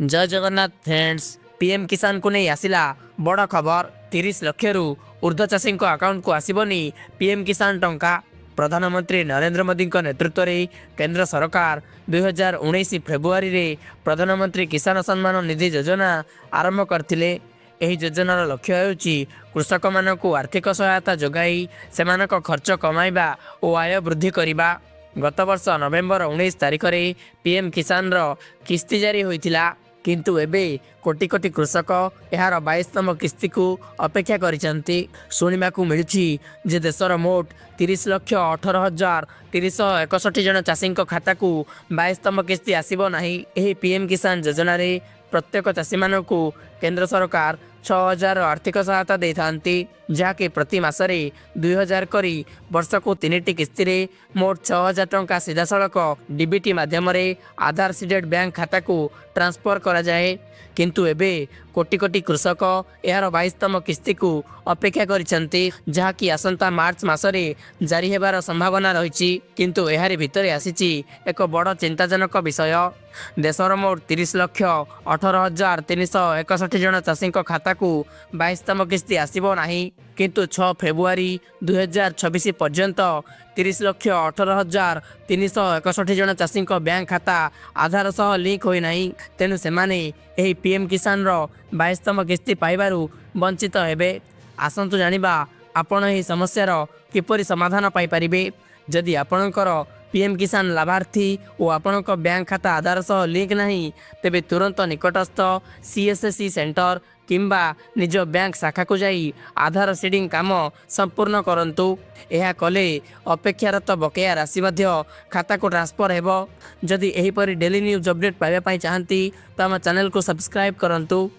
जय Jagannath friends. PM किसान को नहीं आसिला बड़ खबर। 30 लाख रु ऊर्ध्व चाषी अकाउंट को आसबनी पीएम किसान टंका। प्रधानमंत्री नरेंद्र मोदी नेतृत्व में केंद्र सरकार 2019 फेब्रुआरी रे प्रधानमंत्री किसान सम्मान निधि योजना आरंभ करथिले। एही योजनार लक्ष्य हेउची कृषक मानकु आर्थिक सहायता जोगाई सेमानक खर्च कमाइबा और आय वृद्धि करिबा। गत वर्ष नवेम्बर 19 तारिख रे पीएम किसान रो किस्ती जारी होइथिला, किंतु एबे कोटी कोटी कृषक यार 22तम किस्ती को अपेक्षा करिसंती। सुनिबाकू मिलुछि जे देशर मोट 30,18,361 जन चाषी खाता को 22तम किस्ती आसीबो नाही। एही पीएम किसान योजना रे प्रत्येक चाषी मानकू केंद्र सरकार 6,000 आर्थिक सहायता देथांती, जहाँकि प्रति मासरे 2,000 करी वर्ष को 3टी किस्ती रे मोट 6,000 टंका सीधा सड़क डीबीटी माध्यम आधार सीडेड बैंक खाता को ट्रांसफर करा जाए। किंतु एबे कोटी कोटी कृषक यार 22तम किस्ती को अपेक्षा करिसंती, जहाँकि आसंता मार्च मासरे जारी हेबार संभावना रहिछि। किंतु एहारी भितरे आसीछि एक बड़ चिंताजनक विषय। देशर मोट 30,18,361 जन चाषी खाता को 22तम किस्ती आसीबो नाही, किंतु 6 फेब्रुआरी 2026 पर्यंत 30,18,361 जन चाषी बैंक खाता आधार सह लिंक होई नाही। तेणु सेमाने एही पीएम किसान रो 22तम किस्ती पाइबारु वंचित हेबे। आसंतु जानिबा आपण एही समस्यार किपरि समाधान पाई परिबे। जदि आपणकर पीएम किसान लाभार्थी और आपणक बैंक खाता आधार सह लिंक नहीं, तेबे तुरंत निकटस्थ सीएससी सेंटर किंबा निज बैंक शाखा को जाई आधार सीडिंग काम संपूर्ण करंतु। यह कले अपेक्षारत बकेया राशि मध्य खाता को ट्रांसफर हेबो। जदि एहीपरि डेली न्यूज अपडेट पाइबा पई चाहंती तो आम चैनल को सब्सक्राइब करंतु।